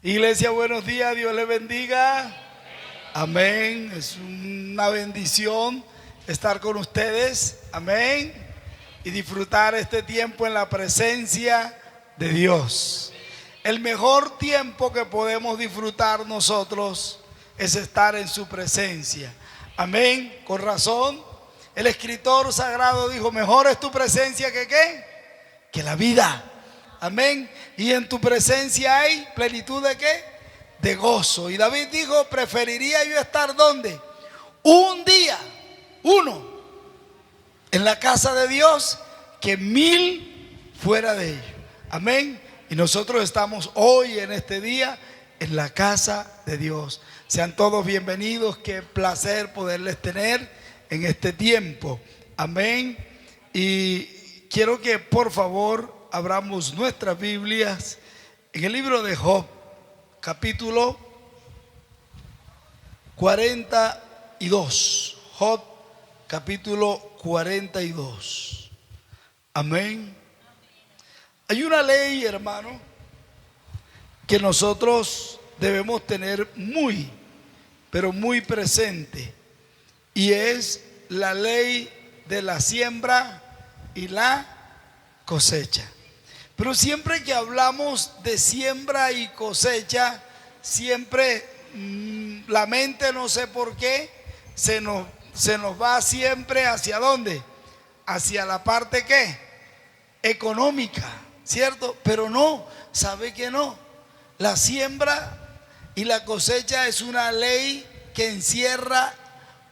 Iglesia, buenos días, Dios les bendiga. Amén. Es una bendición estar con ustedes. Amén. Y disfrutar este tiempo en la presencia de Dios. El mejor tiempo que podemos disfrutar nosotros es estar en su presencia. Amén. Con razón, el escritor sagrado dijo: mejor es tu presencia que ¿qué? Que la vida. Amén. Y en tu presencia hay plenitud de ¿qué? De gozo. Y David dijo: preferiría yo estar ¿dónde? Un día, uno, en la casa de Dios que 1000 fuera de ellos. Amén. Y nosotros estamos hoy en este día en la casa de Dios. Sean todos bienvenidos. Qué placer poderles tener en este tiempo. Amén. Y quiero que por favor abramos nuestras Biblias en el libro de Job, capítulo 42. Job, capítulo 42. Amén. Hay una ley, hermano, que nosotros debemos tener muy, pero muy presente, y es la ley de la siembra y la cosecha. Pero siempre que hablamos de siembra y cosecha, siempre la mente, no sé por qué, se nos va siempre ¿hacia dónde? Hacia la parte ¿qué? Económica, ¿cierto? Pero no, ¿sabe que no? La siembra y la cosecha es una ley que encierra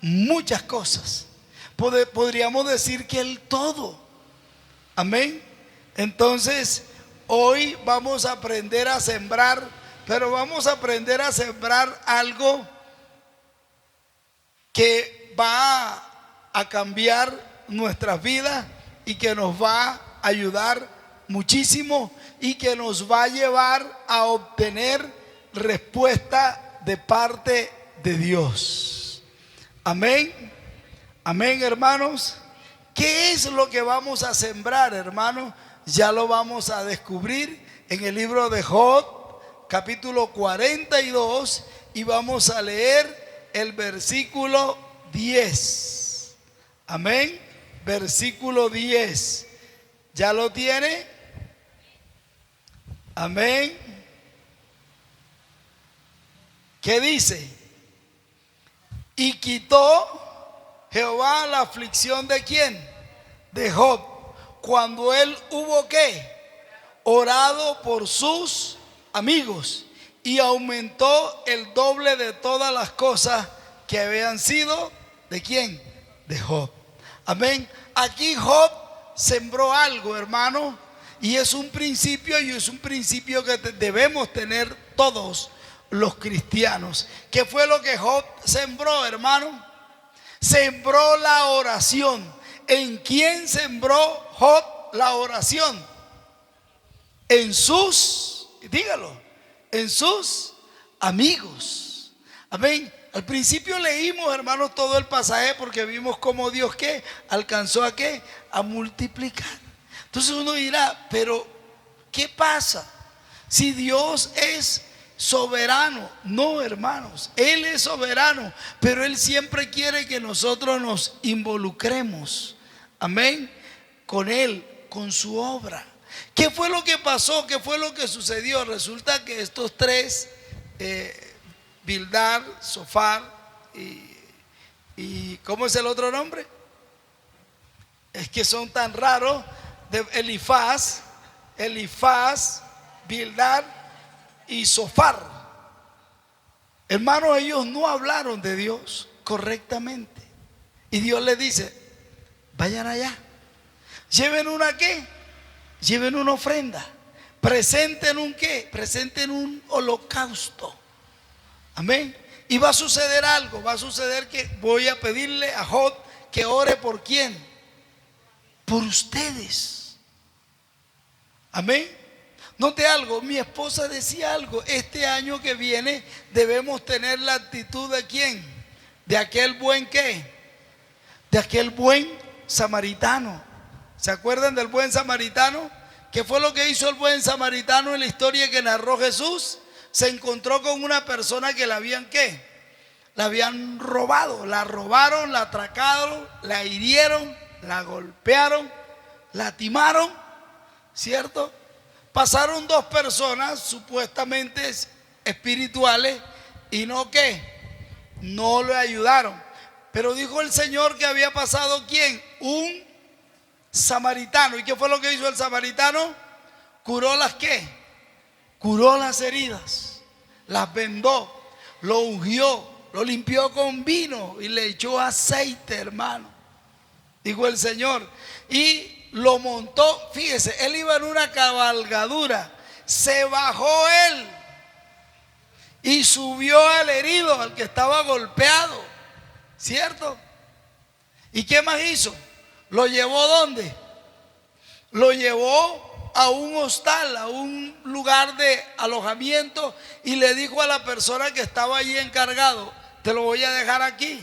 muchas cosas. Podríamos decir que el todo. Amén. Entonces, hoy vamos a aprender a sembrar, pero vamos a aprender a sembrar algo que va a cambiar nuestras vidas y que nos va a ayudar muchísimo y que nos va a llevar a obtener respuesta de parte de Dios. Amén. Amén, hermanos. ¿Qué es lo que vamos a sembrar, hermanos? Ya lo vamos a descubrir en el libro de Job, capítulo 42, y vamos a leer el versículo 10. Amén. Versículo 10. ¿Ya lo tiene? Amén. ¿Qué dice? Y quitó Jehová la aflicción ¿de quién? De Job, cuando él hubo ¿qué? Orado por sus amigos, y aumentó el doble de todas las cosas que habían sido ¿de quién? De Job. Amén. Aquí Job sembró algo, hermano, y es un principio, y es un principio que debemos tener todos los cristianos. ¿Qué fue lo que Job sembró, hermano? Sembró la oración. ¿En quién sembró Job la oración? En sus, dígalo, en sus amigos. Amén. Al principio leímos, hermanos, todo el pasaje porque vimos cómo Dios ¿qué? Alcanzó a ¿qué? A multiplicar. Entonces uno dirá, pero ¿qué pasa si Dios es soberano? No, hermanos, Él es soberano, pero Él siempre quiere que nosotros nos involucremos, amén, con Él, con su obra. ¿Qué fue lo que pasó? ¿Qué fue lo que sucedió? Resulta que estos tres, Bildad, Zofar y ¿cómo es el otro nombre? Es que son tan raros. De Elifaz, Bildad y Zofar. Hermanos, ellos no hablaron de Dios correctamente. Y Dios les dice: vayan allá, lleven una ¿qué? Lleven una ofrenda, presenten un ¿qué? Presenten un holocausto. Amén. Y va a suceder algo, va a suceder que voy a pedirle a Job que ore por ¿quién? Por ustedes. Amén. Note algo, mi esposa decía algo: este año que viene debemos tener la actitud ¿de quién? De aquel buen ¿qué? De aquel buen samaritano. ¿Se acuerdan del buen samaritano? ¿Qué fue lo que hizo el buen samaritano en la historia que narró Jesús? se encontró con una persona que la habían ¿qué? La habían robado, la robaron, la atracaron, la hirieron, la golpearon, la timaron, ¿cierto? Pasaron 2 personas supuestamente espirituales y no ¿qué? No le ayudaron. Pero dijo el Señor que había pasado ¿quién? Un samaritano. ¿Y qué fue lo que hizo el samaritano? Curó las ¿qué? Curó las heridas, las vendó, lo ungió, lo limpió con vino y le echó aceite, hermano. Dijo el Señor. Y lo montó, fíjese, él iba en una cabalgadura, se bajó él y subió al herido, al que estaba golpeado, ¿cierto? ¿Y qué más hizo? ¿Lo llevó dónde? Lo llevó a un hostal, a un lugar de alojamiento, y le dijo a la persona que estaba allí encargado: te lo voy a dejar aquí.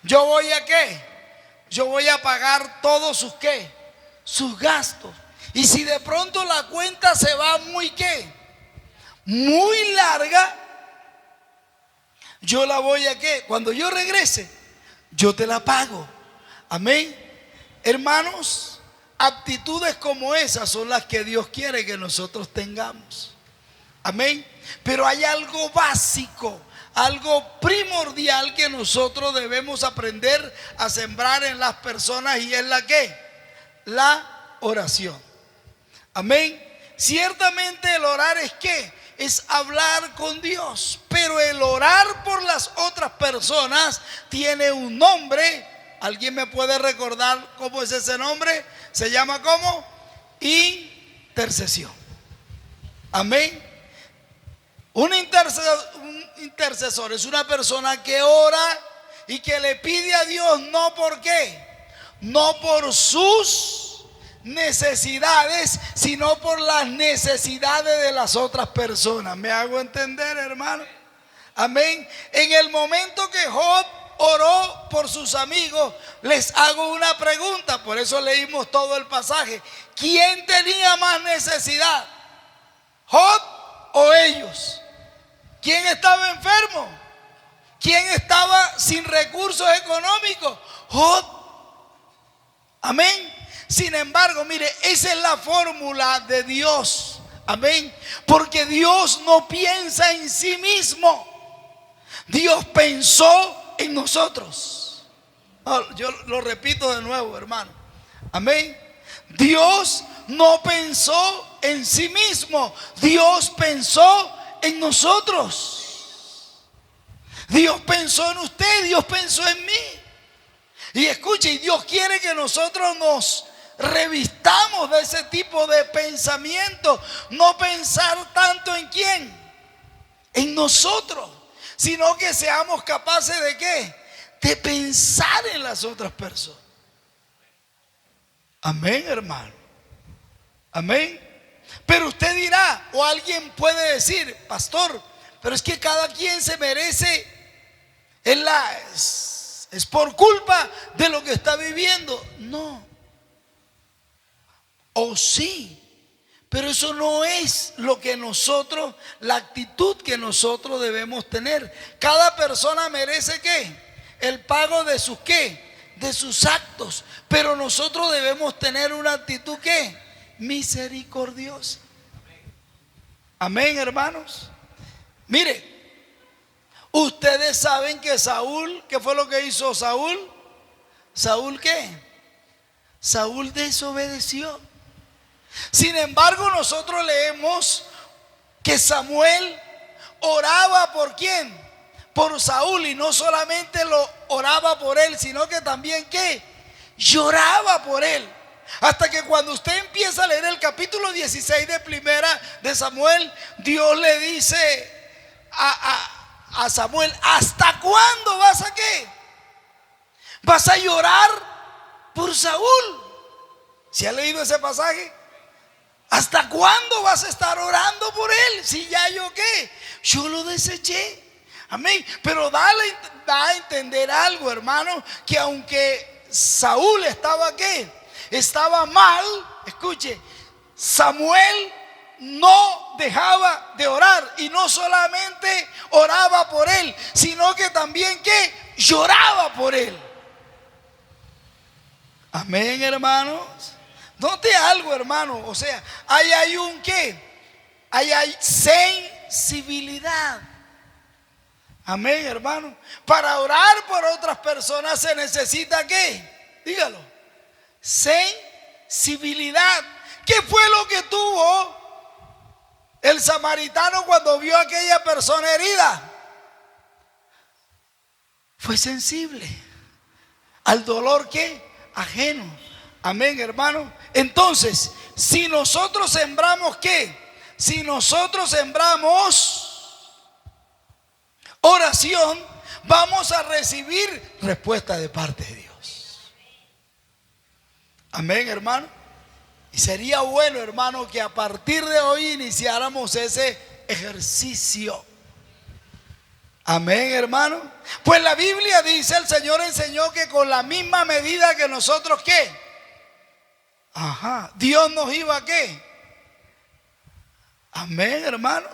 Yo voy a ¿qué? Yo voy a pagar todos sus ¿qué? Sus gastos. Y si de pronto la cuenta se va muy ¿qué? Muy larga, yo la voy a ¿qué? Cuando yo regrese, yo te la pago. Amén. Hermanos, aptitudes como esas son las que Dios quiere que nosotros tengamos. Amén. Pero hay algo básico, algo primordial que nosotros debemos aprender a sembrar en las personas, y es la ¿qué? La oración. Amén. Ciertamente el orar es ¿qué? Es hablar con Dios, pero el orar por las otras personas tiene un nombre. ¿Alguien me puede recordar cómo es ese nombre? Se llama ¿cómo? Intercesión. Amén. Un intercesor es una persona que ora y que le pide a Dios, no por qué, no por sus necesidades, sino por las necesidades de las otras personas. ¿Me hago entender, hermano? Amén. En el momento que Job oró por sus amigos, les hago una pregunta, por eso leímos todo el pasaje. ¿Quién tenía más necesidad? ¿Job o ellos? ¿Quién estaba enfermo? ¿Quién estaba sin recursos económicos? Job. Amén. Sin embargo, mire, esa es la fórmula de Dios. Amén. Porque Dios no piensa en sí mismo. Dios pensó en nosotros. Yo lo repito de nuevo, hermano. Amén. Dios no pensó en sí mismo. Dios pensó en nosotros. Dios pensó en usted, Dios pensó en mí. Y escuche, Dios quiere que nosotros nos revistamos de ese tipo de pensamiento. No pensar tanto en quién, en nosotros, sino que seamos capaces de ¿qué? De pensar en las otras personas. Amén, hermano. Amén. Pero usted dirá, o alguien puede decir: pastor, pero es que cada quien se merece, es por culpa de lo que está viviendo. No. O sí, pero eso no es lo que nosotros, la actitud que nosotros debemos tener. Cada persona merece ¿qué? El pago de sus ¿qué? De sus actos. Pero nosotros debemos tener una actitud ¿qué? Misericordiosa. Amén, hermanos. Mire, ustedes saben que Saúl, ¿qué fue lo que hizo Saúl? ¿Saúl qué? Saúl desobedeció. Sin embargo, nosotros leemos que Samuel oraba ¿por quién? Por Saúl, y no solamente lo oraba por él, sino que también ¿qué? Lloraba por él. Hasta que cuando usted empieza a leer el capítulo 16 de primera de Samuel, Dios le dice a Samuel: ¿hasta cuándo vas a qué? ¿Vas a llorar por Saúl? ¿Se ha leído ese pasaje? ¿Hasta cuándo vas a estar orando por él? Si ya yo qué, yo lo deseché. Amén. Pero da a entender algo, hermano, que aunque Saúl estaba qué, estaba mal, escuche, Samuel no dejaba de orar. y no solamente oraba por él, sino que también que lloraba por él. Amén, hermanos. Note algo, hermano. O sea, ahí hay un qué. Ahí hay sensibilidad. Amén, hermano. Para orar por otras personas se necesita ¿qué? Dígalo. Sensibilidad. ¿Qué fue lo que tuvo el samaritano cuando vio a aquella persona herida? Fue sensible al dolor ¿qué? Ajeno. Amén, hermano. Entonces, si nosotros sembramos ¿qué? Si nosotros sembramos oración, vamos a recibir respuesta de parte de Dios. Amén, hermano. Y sería bueno, hermano, que a partir de hoy iniciáramos ese ejercicio. Amén, hermano. Pues la Biblia dice, el Señor enseñó que con la misma medida que nosotros ¿qué? Dios nos iba a ¿qué? Amén, hermano.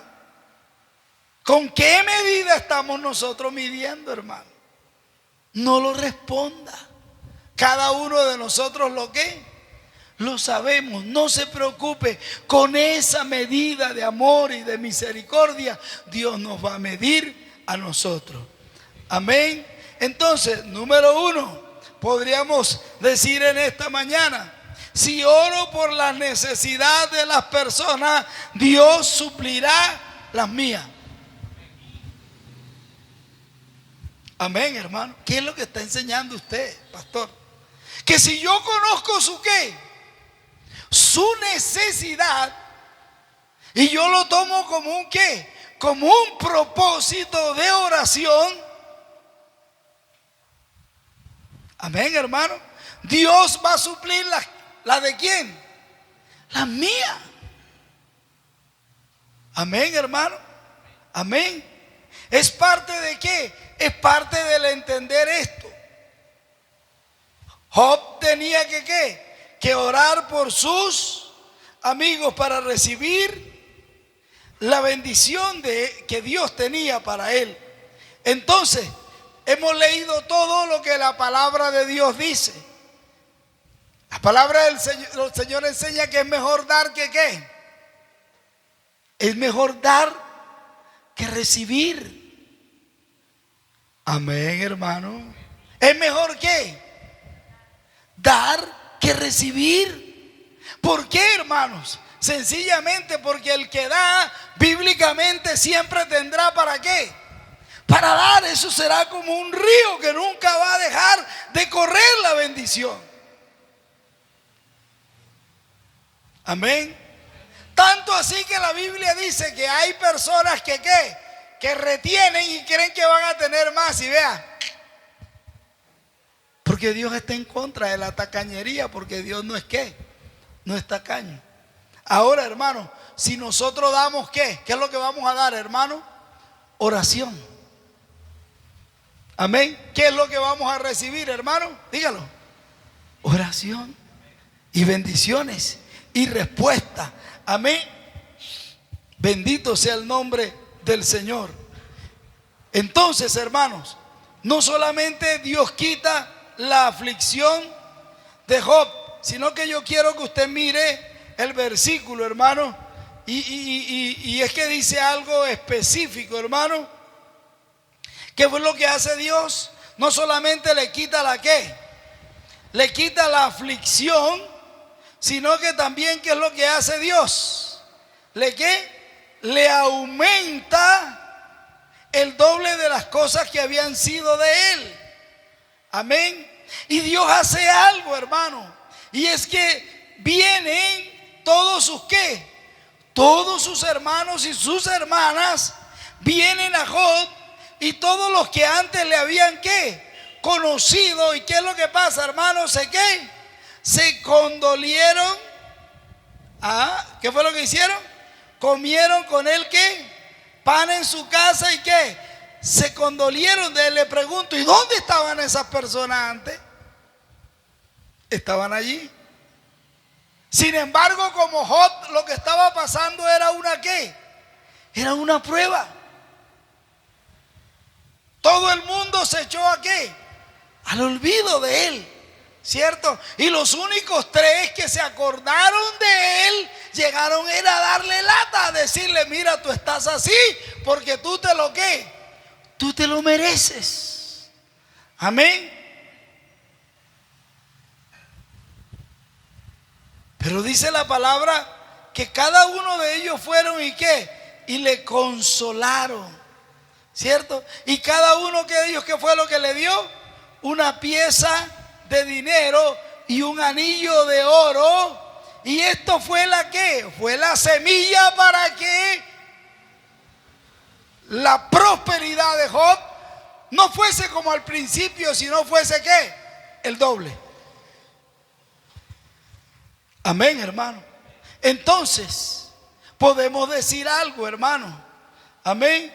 ¿Con qué medida estamos nosotros midiendo, hermano? No lo responda. Cada uno de nosotros lo que lo sabemos. No se preocupe. Con esa medida de amor y de misericordia, Dios nos va a medir a nosotros. Amén. Entonces, número 1, podríamos decir en esta mañana: si oro por las necesidades de las personas, Dios suplirá las mías. Amén, hermano. ¿Qué es lo que está enseñando usted, pastor? Que si yo conozco su ¿qué? Su necesidad, y yo lo tomo como un ¿qué? Como un propósito de oración. Amén, hermano. Dios va a suplir la de quién? La mía. Amén, hermano. Amén. ¿Es parte de qué? Es parte del entender esto. Job tenía que ¿qué? Que orar por sus amigos para recibir la bendición que Dios tenía para él. Entonces, hemos leído todo lo que la palabra de Dios dice. La palabra del Señor enseña que es mejor dar que ¿qué? Es mejor dar que recibir. Amén, hermano. Es mejor ¿qué? Dar que recibir. ¿Por qué, hermanos? Sencillamente porque el que da, bíblicamente siempre tendrá ¿para qué? Para dar. Eso será como un río que nunca va a dejar de correr la bendición. Amén. Tanto así que la Biblia dice que hay personas que ¿qué? Que retienen y creen que van a tener más. Y vea, porque Dios está en contra de la tacañería, porque Dios no es ¿qué? No es tacaño. Ahora, hermano, si nosotros damos ¿qué? ¿Qué es lo que vamos a dar, hermano? Oración. Amén. ¿Qué es lo que vamos a recibir, hermano? Dígalo. Oración y bendiciones y respuesta. Amén. Bendito sea el nombre del Señor. Entonces, hermanos, no solamente Dios quita la aflicción de Job, sino que yo quiero que usted mire el versículo, hermano, y es que dice algo específico, hermano. ¿Qué fue lo que hace Dios? No solamente le quita la ¿qué? Le quita la aflicción, sino que también ¿qué es lo que hace Dios? ¿Le qué? Le aumenta el doble de las cosas que habían sido de él. Amén. Y Dios hace algo, hermano, y es que vienen todos sus ¿qué? Todos sus hermanos y sus hermanas vienen a Job, y todos los que antes le habían ¿qué? Conocido. ¿Y qué es lo que pasa, hermanos? Se condolieron. ¿Qué fue lo que hicieron? Comieron con él ¿qué? Pan en su casa. ¿Y qué? Se condolieron de él. Le pregunto, ¿y dónde estaban esas personas antes? Estaban allí. Sin embargo, como Job, lo que estaba pasando era una ¿qué? Era una prueba. Todo el mundo se echó ¿a qué? Al olvido de él, ¿cierto? Y los únicos 3 que se acordaron de él llegaron era a darle lata, a decirle: mira, tú estás así porque tú te lo ¿qué? Tú te lo mereces. Amén. Pero dice la palabra que cada uno de ellos fueron y ¿qué? Y le consolaron, ¿cierto? Y cada uno de ellos, ¿qué fue lo que le dio? Una pieza de dinero y un anillo de oro. Y esto fue la ¿qué? Fue la semilla para que la prosperidad de Job no fuese como al principio, sino fuese ¿qué? El doble. Amén, hermano. Entonces, podemos decir algo, hermano. Amén.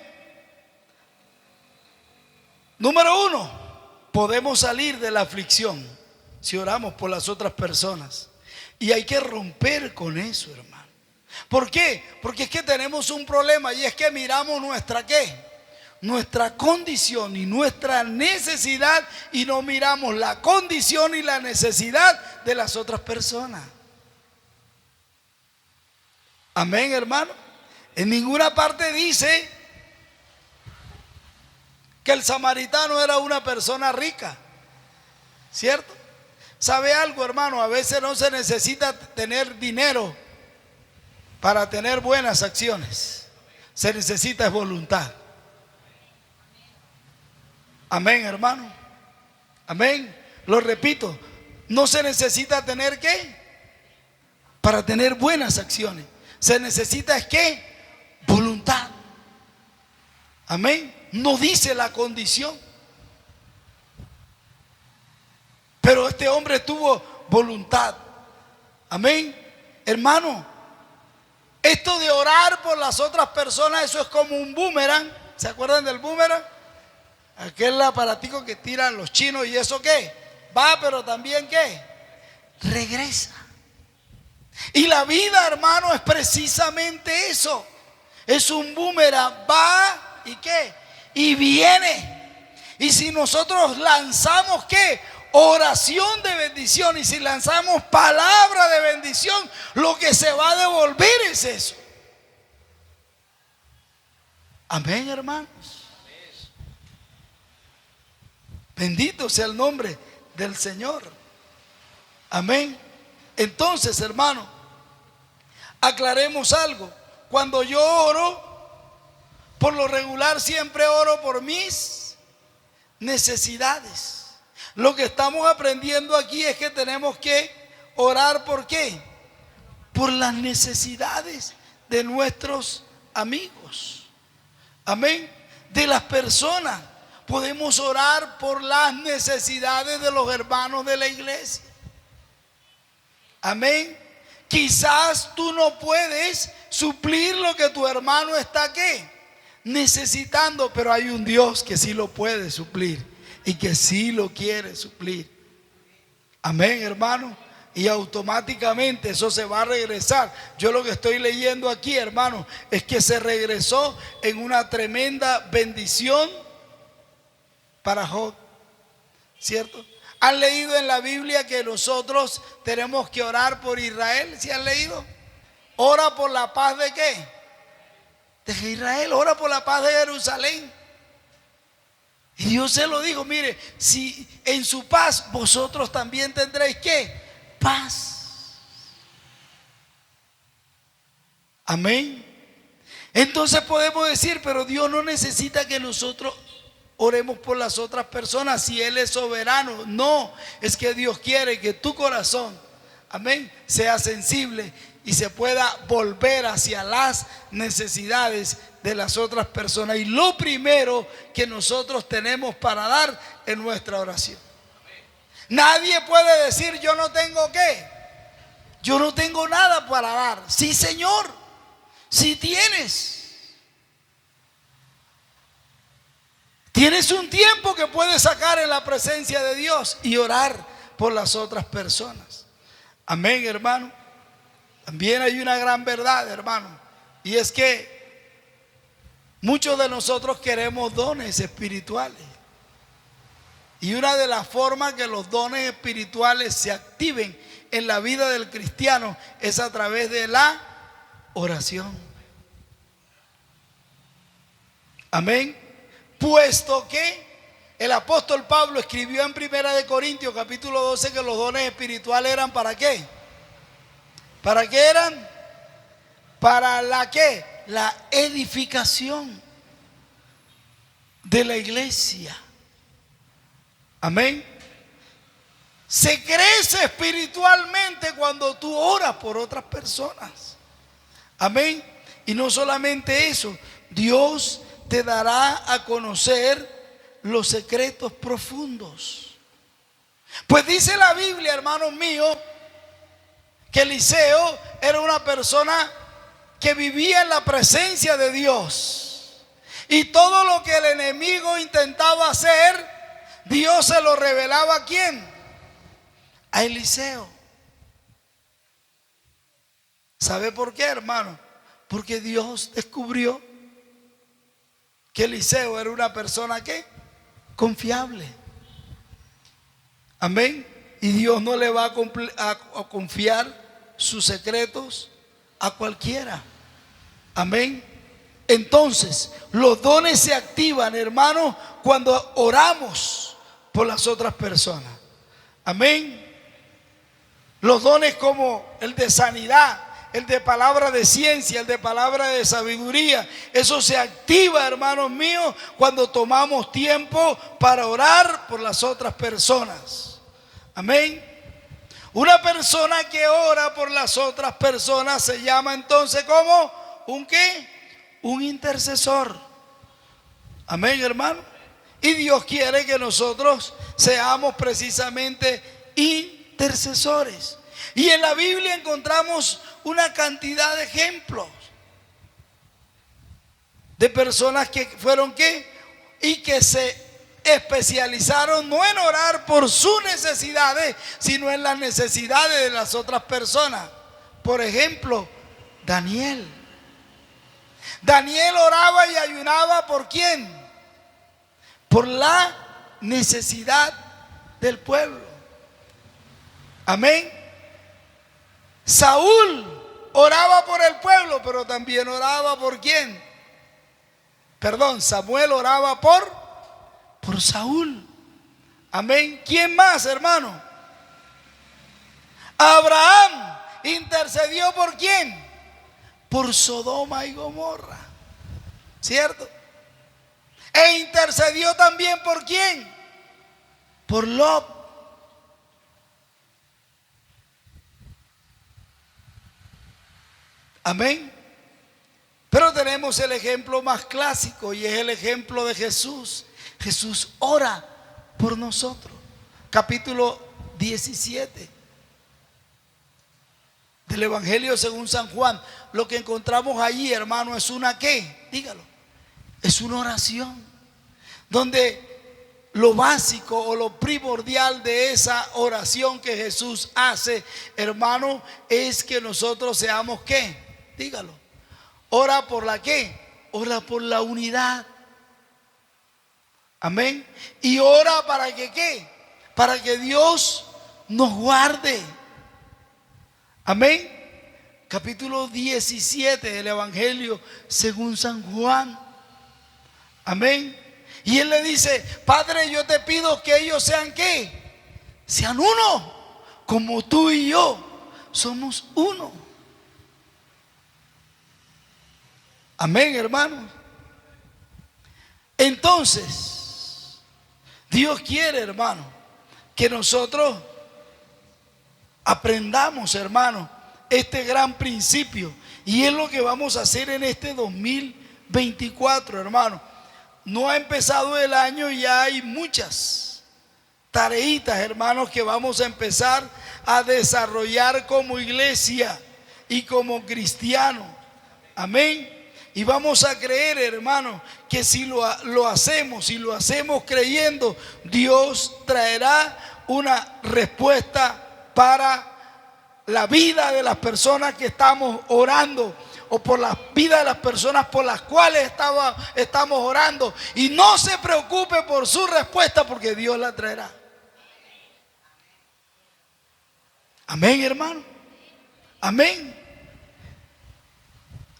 Número 1, podemos salir de la aflicción si oramos por las otras personas. Y hay que romper con eso, hermano. ¿Por qué? Porque es que tenemos un problema, y es que miramos nuestra ¿qué? Nuestra condición y nuestra necesidad, y no miramos la condición y la necesidad de las otras personas. Amén, hermano. En ninguna parte dice que el samaritano era una persona rica, ¿cierto? ¿Sabe algo, hermano? A veces no se necesita tener dinero para tener buenas acciones. Se necesita es voluntad. Amén, hermano. Amén. Lo repito, no se necesita tener ¿qué? Para tener buenas acciones. Se necesita es ¿qué? Voluntad. Amén. No dice la condición. Pero este hombre tuvo voluntad. Amén. Hermano, esto de orar por las otras personas, eso es como un boomerang. ¿Se acuerdan del boomerang? Aquel aparatico que tiran los chinos, y eso ¿qué? Va, pero también ¿qué? Regresa. Y la vida, hermano, es precisamente eso. Es un boomerang, va y ¿qué? Y viene. Y si nosotros lanzamos ¿qué? Oración de bendición, y si lanzamos palabra de bendición, lo que se va a devolver es eso. Amén, hermanos. Bendito sea el nombre del Señor. Amén. Entonces, hermano, aclaremos algo. Cuando yo oro, por lo regular siempre oro por mis necesidades. Lo que estamos aprendiendo aquí es que tenemos que orar ¿por qué? Por las necesidades de nuestros amigos. Amén. De las personas. Podemos orar por las necesidades de los hermanos de la iglesia. Amén. Quizás tú no puedes suplir lo que tu hermano está ¿qué? Necesitando, pero hay un Dios que sí lo puede suplir y que sí lo quiere suplir. Amén, hermano. Y automáticamente eso se va a regresar. Yo lo que estoy leyendo aquí, hermano, es que se regresó en una tremenda bendición para Job, ¿cierto? ¿Han leído en la Biblia que nosotros tenemos que orar por Israel? ¿Sí han leído? Ora por la paz de ¿qué? De Israel, ora por la paz de Jerusalén. Y Dios se lo dijo: mire, si en su paz vosotros también tendréis ¿qué? Paz. Amén. Entonces podemos decir: pero Dios no necesita que nosotros oremos por las otras personas si Él es soberano. No, es que Dios quiere que tu corazón, amén, sea sensible y se pueda volver hacia las necesidades de las otras personas. Y lo primero que nosotros tenemos para dar es nuestra oración. Nadie puede decir: yo no tengo ¿qué? Yo no tengo nada para dar. Sí, Señor, sí tienes. Tienes un tiempo que puedes sacar en la presencia de Dios y orar por las otras personas. Amén, hermano. También hay una gran verdad, hermano, y es que Muchos de nosotros queremos dones espirituales. Y una de las formas que los dones espirituales se activen en la vida del cristiano es a través de la oración. Amén. Puesto que el apóstol Pablo escribió en 1 de Corintios capítulo 12 que los dones espirituales eran ¿para qué? ¿Para qué eran? ¿Para la qué? La edificación de la iglesia. Amén. Se crece espiritualmente cuando tú oras por otras personas. Amén. Y no solamente eso, Dios te dará a conocer los secretos profundos. Pues dice la Biblia, hermanos míos, que Eliseo era una persona que vivía en la presencia de Dios. Y todo lo que el enemigo intentaba hacer, Dios se lo revelaba ¿a quién? A Eliseo. ¿Sabe por qué, hermano? Porque Dios descubrió que Eliseo era una persona ¿qué? Confiable. Amén. Y Dios no le va a confiar sus secretos a cualquiera. Amén. Entonces, los dones se activan, hermano, cuando oramos por las otras personas. Amén. Los dones como el de sanidad, el de palabra de ciencia, el de palabra de sabiduría, eso se activa, hermanos míos, cuando tomamos tiempo para orar por las otras personas. Amén. Una persona que ora por las otras personas se llama entonces ¿cómo? ¿Un qué? Un intercesor. Amén, hermano. Y Dios quiere que nosotros seamos precisamente intercesores. Y en la Biblia encontramos una cantidad de ejemplos de personas que fueron ¿qué? Y que se especializaron no en orar por sus necesidades, sino en las necesidades de las otras personas. Por ejemplo, Daniel. Daniel oraba y ayunaba ¿por quién? Por la necesidad del pueblo. Amén. Saúl oraba por el pueblo, pero también oraba ¿por quién? Perdón, Samuel oraba por Saúl. Amén. ¿Quién más, hermano? Abraham intercedió ¿por quién? Por Sodoma y Gomorra. ¿Cierto? E intercedió también ¿por quién? Por Lot. Amén. Pero tenemos el ejemplo más clásico y es el ejemplo de Jesús. Jesús ora por nosotros. Capítulo 17 del Evangelio según San Juan. Lo que encontramos allí, hermano, es una ¿qué? Dígalo. Es una oración donde lo básico o lo primordial de esa oración que Jesús hace, hermano, es que nosotros seamos ¿qué? Dígalo. Ora por la ¿qué? Ora por la unidad. Amén. Y ora para que ¿qué? Para que Dios nos guarde. Amén. Capítulo 17 del Evangelio según San Juan. Amén. Y él le dice: Padre, yo te pido que ellos sean ¿qué? Sean uno, como tú y yo somos uno. Amén, hermanos. Entonces, Dios quiere, hermano, que nosotros aprendamos, hermano, este gran principio. Y es lo que vamos a hacer en este 2024, hermano. No ha empezado el año y ya hay muchas tareitas, hermanos, que vamos a empezar a desarrollar como iglesia y como cristianos. Amén. Y vamos a creer, hermano, que si lo hacemos creyendo, Dios traerá una respuesta para la vida de las personas que estamos orando o por la vida de las personas por las cuales estamos orando. Y no se preocupe por su respuesta, porque Dios la traerá. Amén, hermano. Amén.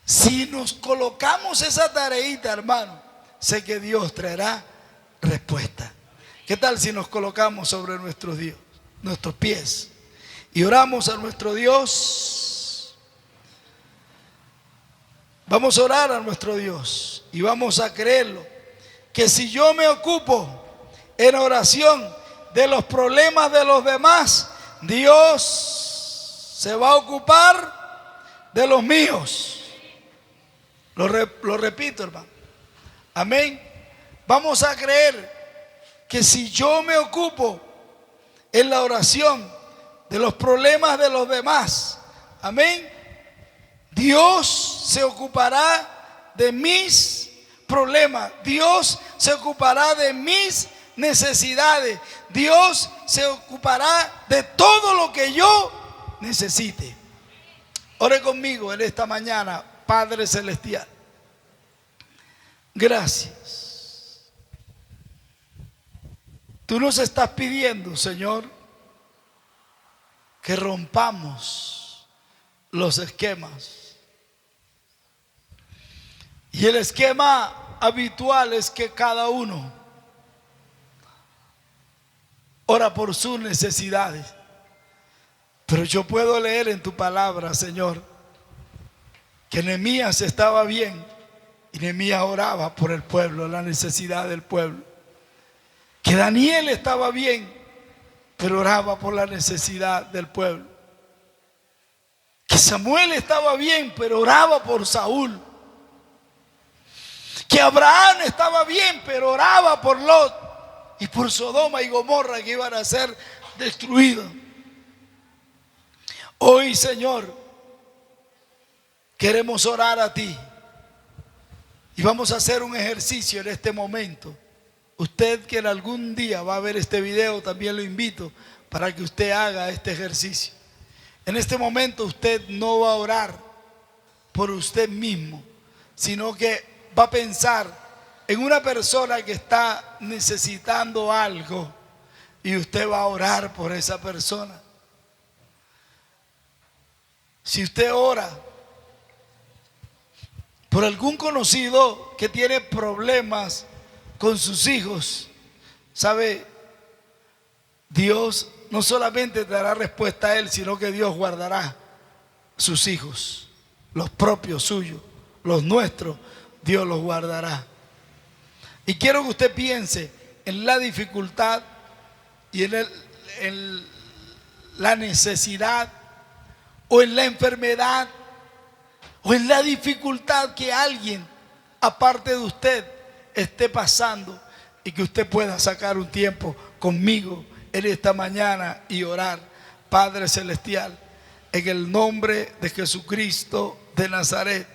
Si nos colocamos esa tareita, hermano, sé que Dios traerá respuesta. ¿Qué tal si nos colocamos sobre nuestros pies y oramos a nuestro Dios? Vamos a orar a nuestro Dios y vamos a creerlo, que si yo me ocupo en oración de los problemas de los demás, Dios se va a ocupar de los míos. Lo repito, hermano. Amén. Vamos a creer que si yo me ocupo en la oración de los problemas de los demás, amén, Dios se ocupará de mis problemas. Dios se ocupará de mis necesidades. Dios se ocupará de todo lo que yo necesite. Ore conmigo en esta mañana. Padre Celestial, gracias. Tú nos estás pidiendo, Señor, que rompamos los esquemas. Y el esquema habitual es que cada uno ora por sus necesidades. Pero yo puedo leer en tu palabra, Señor, que Nehemías estaba bien y Nehemías oraba por el pueblo, la necesidad del pueblo. Que Daniel estaba bien, pero oraba por la necesidad del pueblo. Que Samuel estaba bien, pero oraba por Saúl. Que Abraham estaba bien, pero oraba por Lot y por Sodoma y Gomorra, que iban a ser destruidos. Hoy, Señor, queremos orar a ti y vamos a hacer un ejercicio en este momento. Usted que en algún día va a ver este video, también lo invito para que usted haga este ejercicio. En este momento usted no va a orar por usted mismo, sino que va a pensar en una persona que está necesitando algo y usted va a orar por esa persona. Si usted ora por algún conocido que tiene problemas con sus hijos, ¿sabe? Dios no solamente te dará respuesta a él, sino que Dios guardará sus hijos, los propios suyos, los nuestros, Dios los guardará. Y quiero que usted piense en la dificultad y en la necesidad o en la enfermedad o en la dificultad que alguien aparte de usted esté pasando, y que usted pueda sacar un tiempo conmigo en esta mañana y orar. Padre Celestial, en el nombre de Jesucristo de Nazaret,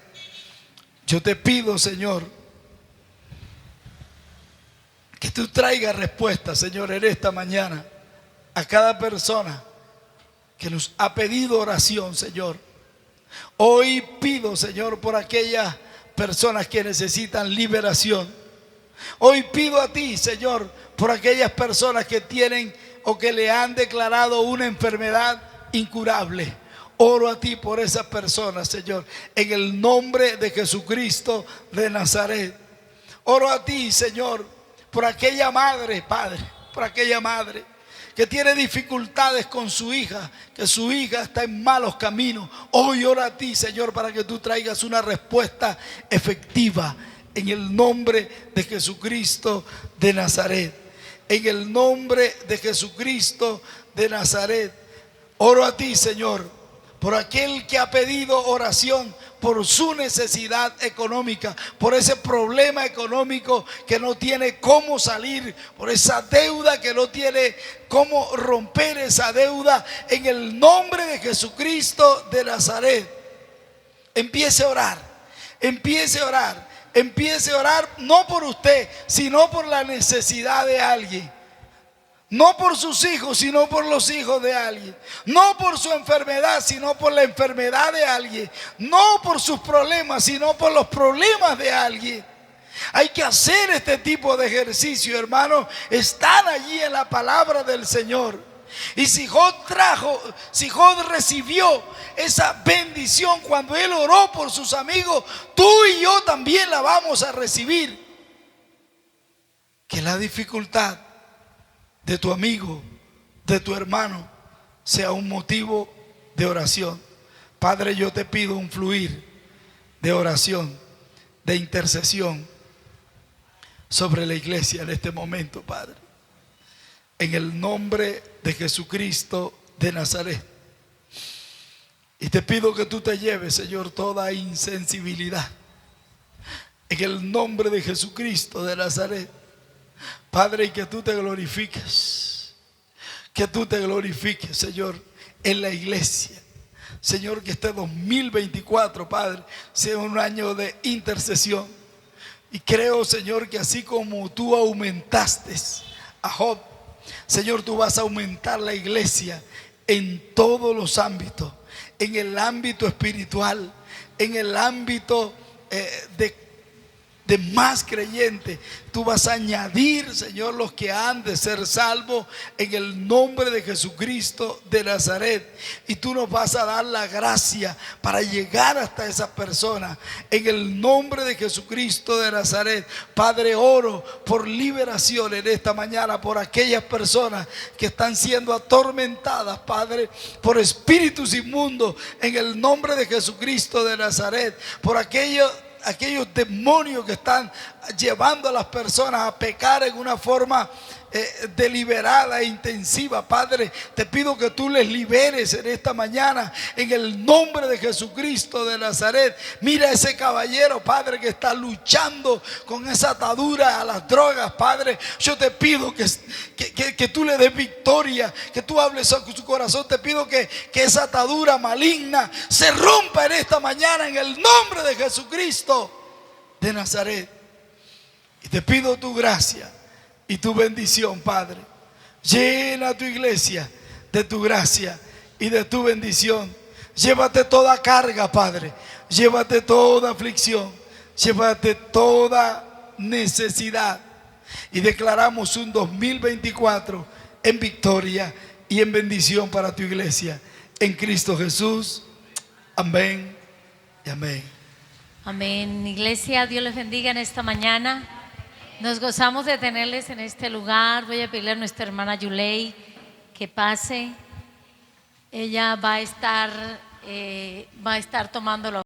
yo te pido, Señor, que tú traigas respuesta, Señor, en esta mañana a cada persona que nos ha pedido oración, Señor. Hoy pido, Señor, por aquellas personas que necesitan liberación. Hoy pido a ti, Señor, por aquellas personas que tienen o que le han declarado una enfermedad incurable. Oro a ti por esas personas, Señor, en el nombre de Jesucristo de Nazaret. Oro a ti, Señor, por aquella madre, Padre, por aquella madre que tiene dificultades con su hija, que su hija está en malos caminos. Hoy oro a ti, Señor, para que tú traigas una respuesta efectiva en el nombre de Jesucristo de Nazaret. En el nombre de Jesucristo de Nazaret. Oro a ti, Señor, por aquel que ha pedido oración por su necesidad económica, por ese problema económico que no tiene cómo salir, por esa deuda que no tiene cómo romper esa deuda. En el nombre de Jesucristo de Nazaret, empiece a orar, empiece a orar, empiece a orar, no por usted, sino por la necesidad de alguien. No por sus hijos, sino por los hijos de alguien. No por su enfermedad, sino por la enfermedad de alguien. No por sus problemas, sino por los problemas de alguien. Hay que hacer este tipo de ejercicio, hermano. Están allí en la palabra del Señor. Y si Job recibió esa bendición cuando él oró por sus amigos, tú y yo también la vamos a recibir. Que la dificultad de tu amigo, de tu hermano, sea un motivo de oración. Padre, yo te pido un fluir de oración, de intercesión sobre la iglesia en este momento, Padre. En el nombre de Jesucristo de Nazaret. Y te pido que tú te lleves, Señor, toda insensibilidad. En el nombre de Jesucristo de Nazaret. Padre, y que tú te glorifiques. Que tú te glorifiques, Señor, en la iglesia. Señor, que este 2024, Padre, sea un año de intercesión. Y creo, Señor, que así como tú aumentaste a Job, Señor, tú vas a aumentar la iglesia en todos los ámbitos. En el ámbito espiritual, en el ámbito de más creyentes. Tú vas a añadir, Señor, los que han de ser salvos en el nombre de Jesucristo de Nazaret. Y tú nos vas a dar la gracia para llegar hasta esas personas en el nombre de Jesucristo de Nazaret. Padre, oro por liberación en esta mañana por aquellas personas que están siendo atormentadas, Padre, por espíritus inmundos en el nombre de Jesucristo de Nazaret. Por aquellos demonios que están llevando a las personas a pecar en una forma deliberada e intensiva. Padre, te pido que tú les liberes en esta mañana en el nombre de Jesucristo de Nazaret. Mira ese caballero, Padre, que está luchando con esa atadura a las drogas. Padre, yo te pido que tú le des victoria, que tú hables a su corazón. Te pido que esa atadura maligna se rompa en esta mañana en el nombre de Jesucristo de Nazaret. Y te pido tu gracia y tu bendición, Padre. Llena tu iglesia de tu gracia y de tu bendición. Llévate toda carga, Padre. Llévate toda aflicción. Llévate toda necesidad. Y declaramos un 2024 en victoria y en bendición para tu iglesia. En Cristo Jesús. Amén y amén. Amén. Iglesia, Dios les bendiga en esta mañana. Nos gozamos de tenerles en este lugar. Voy a pedirle a nuestra hermana Yulei que pase. Ella va a estar tomando la